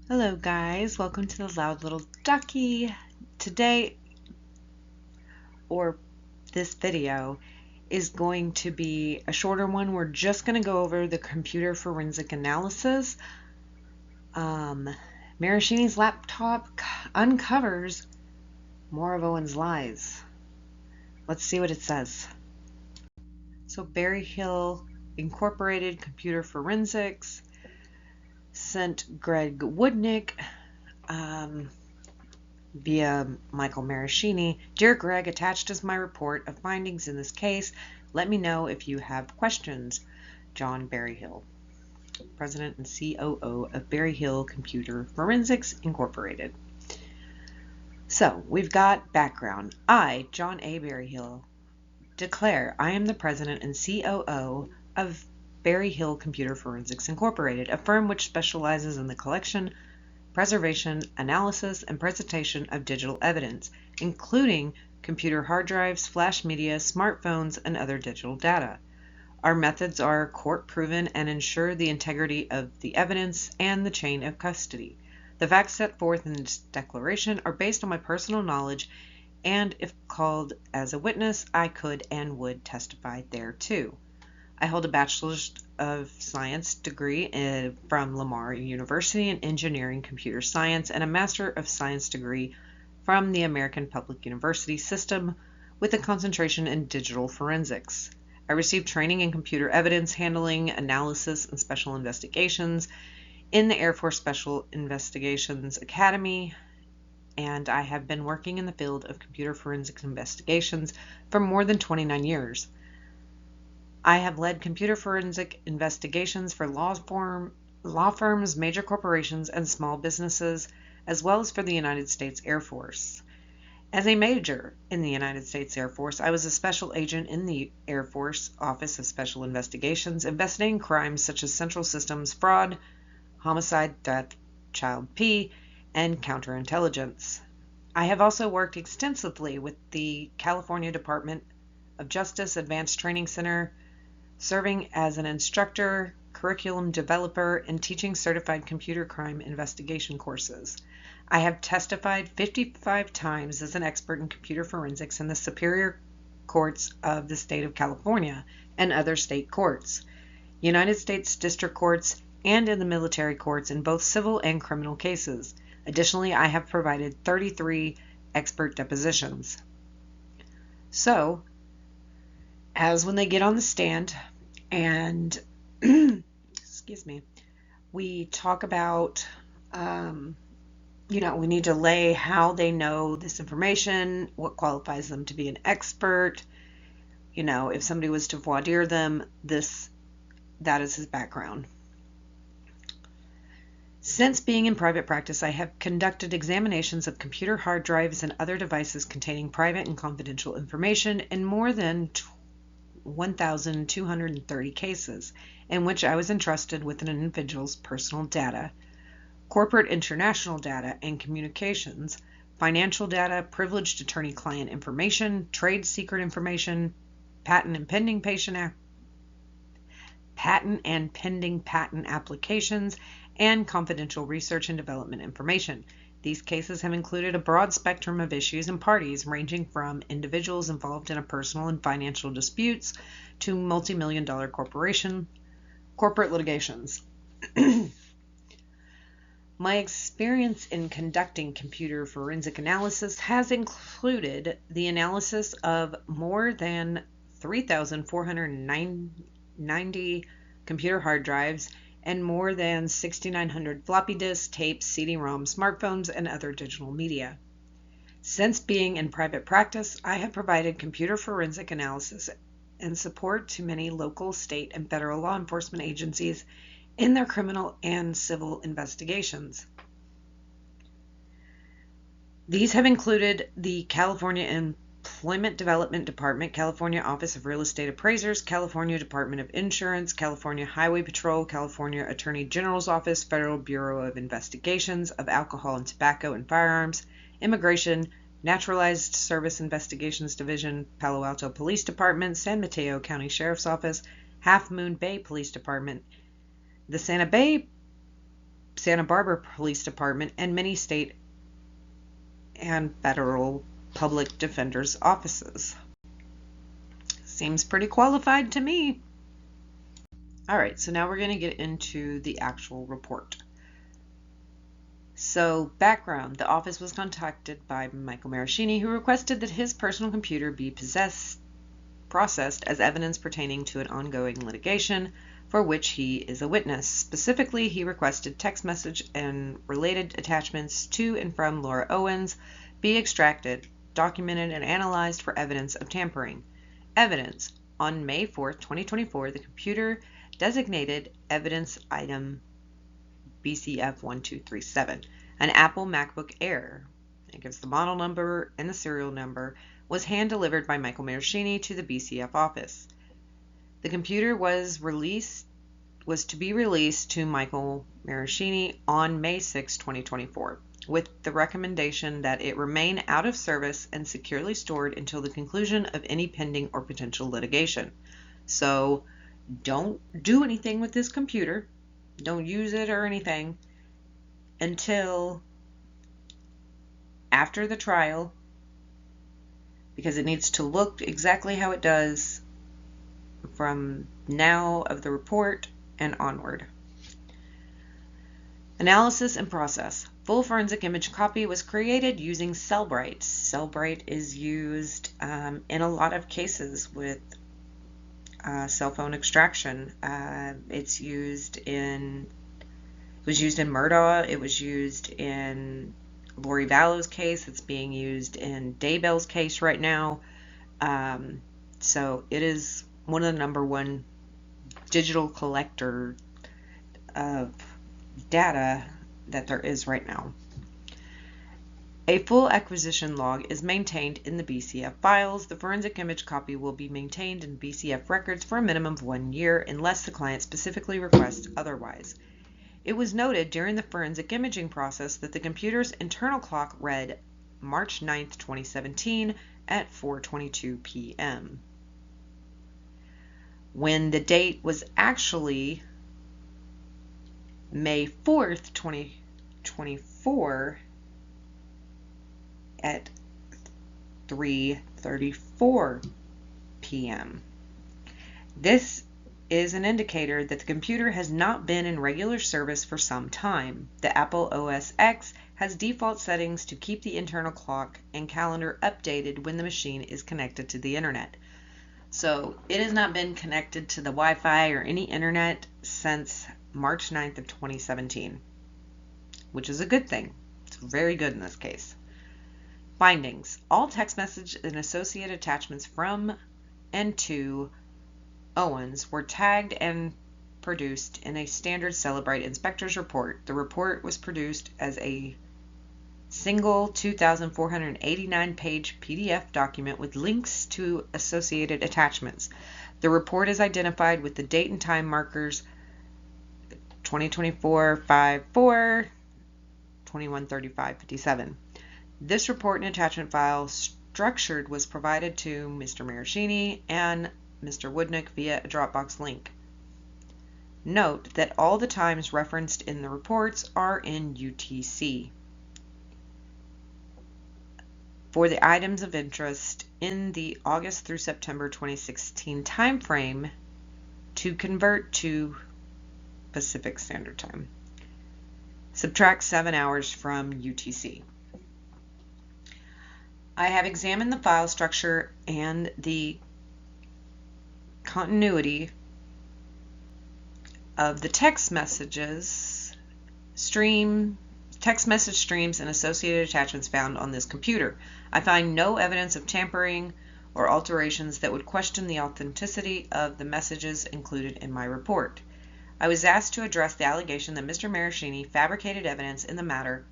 Hello guys, welcome to the Loud Little Ducky. Today, or this video, is going to be a shorter one. We're just going to go over the computer forensic analysis. Marraccini's laptop uncovers more of Owen's lies. Let's see what it says. So Berry Hill Incorporated Computer Forensics sent Greg Woodnick via Michael Marraccini. Dear Greg, attached is my report of findings in this case. Let me know if you have questions. John Berryhill, President and COO of Berryhill Computer Forensics Incorporated. So we've got background. I, John A. Berryhill, declare I am the President and COO of Berryhill Computer Forensics Incorporated, a firm which specializes in the collection, preservation, analysis, and presentation of digital evidence, including computer hard drives, flash media, smartphones, and other digital data. Our methods are court-proven and ensure the integrity of the evidence and the chain of custody. The facts set forth in this declaration are based on my personal knowledge, and if called as a witness, I could and would testify thereto. I hold a Bachelor's of Science degree from Lamar University in Engineering Computer Science and a Master of Science degree from the American Public University System with a concentration in digital forensics. I received training in computer evidence handling, analysis, and special investigations in the Air Force Special Investigations Academy, and I have been working in the field of computer forensics investigations for more than 29 years. I have led computer forensic investigations for law firms, major corporations, and small businesses, as well as for the United States Air Force. As a major in the United States Air Force, I was a special agent in the Air Force Office of Special Investigations, investigating crimes such as Central Systems fraud, homicide, death, child P, and counterintelligence. I have also worked extensively with the California Department of Justice Advanced Training Center, serving as an instructor, curriculum developer, and teaching certified computer crime investigation courses. I have testified 55 times as an expert in computer forensics in the Superior Courts of the State of California and other state courts, United States District Courts, and in the military courts in both civil and criminal cases. Additionally, I have provided 33 expert depositions. So, as when they get on the stand and excuse me, we talk about we need to lay how they know this information, what qualifies them to be an expert. If somebody was to voir dire them, that is his background. Since being in private practice, I have conducted examinations of computer hard drives and other devices containing private and confidential information in more than 1,230 cases in which I was entrusted with an individual's personal data, corporate international data and communications, financial data, privileged attorney-client information, trade secret information, patent and pending patent applications, and confidential research and development information. These cases have included a broad spectrum of issues and parties, ranging from individuals involved in personal and financial disputes to multi-million-dollar corporate litigations. My experience in conducting computer forensic analysis has included the analysis of more than 3,490 computer hard drives and more than 6,900 floppy disks, tapes, CD-ROMs, smartphones, and other digital media. Since being in private practice, I have provided computer forensic analysis and support to many local, state, and federal law enforcement agencies in their criminal and civil investigations. These have included the California Employment Development Department, California Office of Real Estate Appraisers, California Department of Insurance, California Highway Patrol, California Attorney General's Office, Federal Bureau of Investigations of Alcohol and Tobacco and Firearms, Immigration, Naturalized Service Investigations Division, Palo Alto Police Department, San Mateo County Sheriff's Office, Half Moon Bay Police Department, the Santa Fe Santa Barbara Police Department, and many state and federal public defenders' offices. Seems pretty qualified to me. Alright, so now we're going to get into the actual report. So, background. The office was contacted by Michael Marraccini, who requested that his personal computer be processed as evidence pertaining to an ongoing litigation for which he is a witness. Specifically, he requested text message and related attachments to and from Laura Owens be extracted, documented, and analyzed for evidence of tampering. Evidence. On May 4, 2024, the computer designated evidence item BCF1237, an Apple MacBook Air, it gives the model number and the serial number, was hand-delivered by Michael Marraccini to the BCF office. The computer was to be released to Michael Marraccini on May 6, 2024, with the recommendation that it remain out of service and securely stored until the conclusion of any pending or potential litigation. So, don't do anything with this computer. Don't use it or anything until after the trial, because it needs to look exactly how it does from now of the report and onward. Analysis and process. Full forensic image copy was created using Cellbrite. Cellbrite is used in a lot of cases with cell phone extraction. It was used in Murdaugh. It was used in Lori Vallow's case. It's being used in Daybell's case right now. So it is one of the #1 digital collector of data that there is right now. A full acquisition log is maintained in the BCF files. The forensic image copy will be maintained in BCF records for a minimum of 1 year unless the client specifically requests otherwise. It was noted during the forensic imaging process that the computer's internal clock read March 9, 2017 at 4:22 p.m. when the date was actually May 4th, 2024 at 3:34 p.m. This is an indicator that the computer has not been in regular service for some time. The Apple OS X has default settings to keep the internal clock and calendar updated when the machine is connected to the internet. So it has not been connected to the Wi-Fi or any internet since March 9th of 2017, which is a good thing. It's very good in this case. Findings. All text message and associated attachments from and to Owens were tagged and produced in a standard Cellbrite inspector's report. The report was produced as a single 2,489-page PDF document with links to associated attachments. The report is identified with the date and time markers 2024-5/4, 2135-57. This report and attachment file structured was provided to Mr. Marraccini and Mr. Woodnick via a Dropbox link. Note that all the times referenced in the reports are in UTC. For the items of interest in the August through September 2016 timeframe to convert to Pacific Standard Time. Subtract 7 hours from UTC. I have examined the file structure and the continuity of the text message streams and associated attachments found on this computer. I find no evidence of tampering or alterations that would question the authenticity of the messages included in my report. I was asked to address the allegation that Mr. Marraccini fabricated evidence in the matter.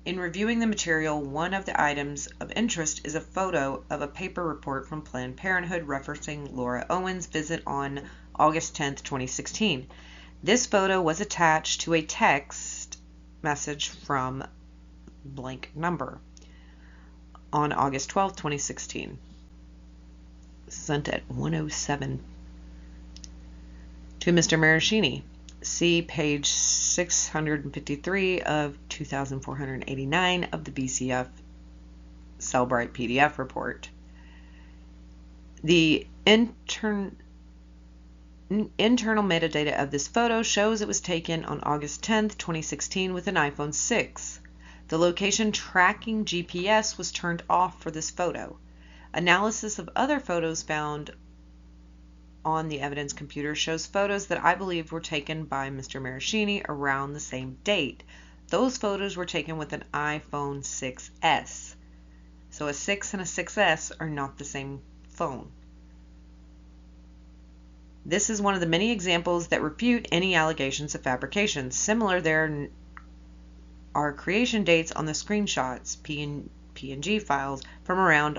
In reviewing the material, one of the items of interest is a photo of a paper report from Planned Parenthood referencing Laura Owens' visit on August 10, 2016. This photo was attached to a text message from blank number on August 12, 2016, sent at 1:07 to Mr. Marraccini. See page 653 of 2489 of the BCF Cellbrite PDF report. The internal metadata of this photo shows it was taken on August 10th, 2016 with an iPhone 6. The location tracking GPS was turned off for this photo. Analysis of other photos found on the evidence computer shows photos that I believe were taken by Mr. Marraccini around the same date. Those photos were taken with an iPhone 6S. So a 6 and a 6S are not the same phone. This is one of the many examples that refute any allegations of fabrication. Similar, there are creation dates on the screenshots, PNG files, from around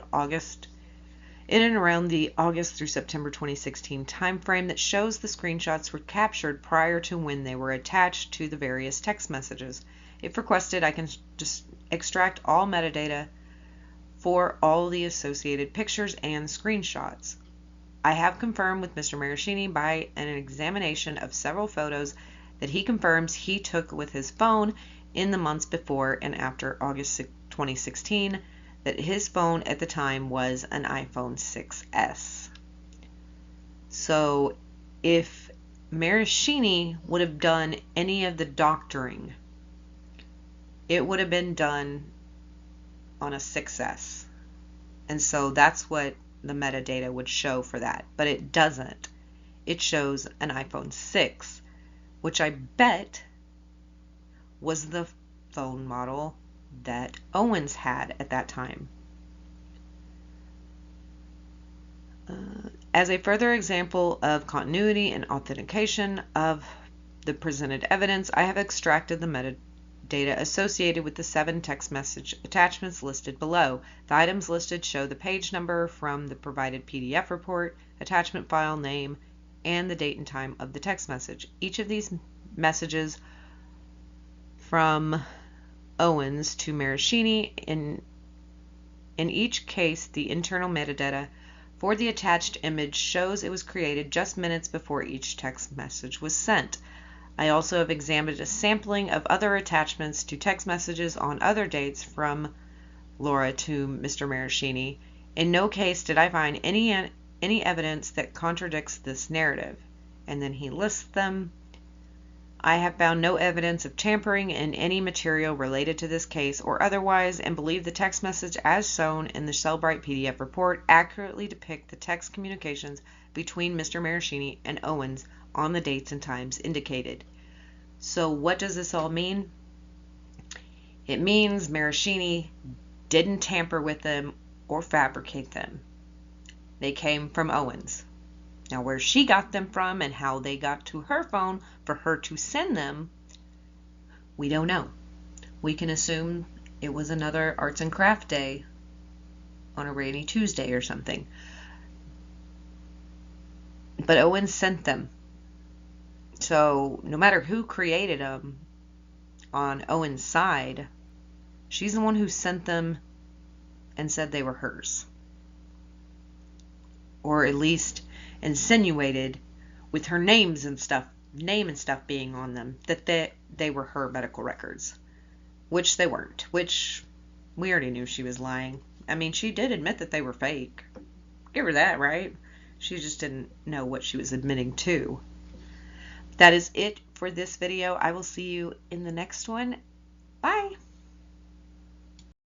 in and around the August through September 2016 timeframe that shows the screenshots were captured prior to when they were attached to the various text messages. If requested, I can just extract all metadata for all the associated pictures and screenshots. I have confirmed with Mr. Marraccini by an examination of several photos that he confirms he took with his phone in the months before and after August 2016, that his phone at the time was an iPhone 6S. So if Marraccini would have done any of the doctoring, it would have been done on a 6S. And so that's what the metadata would show for that. But it doesn't. It shows an iPhone 6, which I bet was the phone model that Owens had at that time. As a further example of continuity and authentication of the presented evidence, I have extracted the metadata associated with the 7 text message attachments listed below. The items listed show the page number from the provided PDF report, attachment file name, and the date and time of the text message. Each of these messages from Owens to Marraccini, in each case the internal metadata for the attached image shows it was created just minutes before each text message was sent. I also have examined a sampling of other attachments to text messages on other dates from Laura to Mr. Marraccini. In no case did I find any evidence that contradicts this narrative. And then he lists them. I have found no evidence of tampering in any material related to this case or otherwise, and believe the text message as shown in the Cellbrite PDF report accurately depict the text communications between Mr. Marraccini and Owens on the dates and times indicated. So what does this all mean? It means Marraccini didn't tamper with them or fabricate them. They came from Owens. Now, where she got them from and how they got to her phone for her to send them, we don't know. We can assume it was another arts and craft day on a rainy Tuesday or something. But Owens sent them. So no matter who created them on Owens' side, she's the one who sent them and said they were hers. Or at least insinuated with her name and stuff being on them that they were her medical records, which they weren't, which we already knew she was lying. I mean, she did admit that they were fake. Give her that, right? She just didn't know what she was admitting to. That is it for this video. I will see you in the next one. Bye.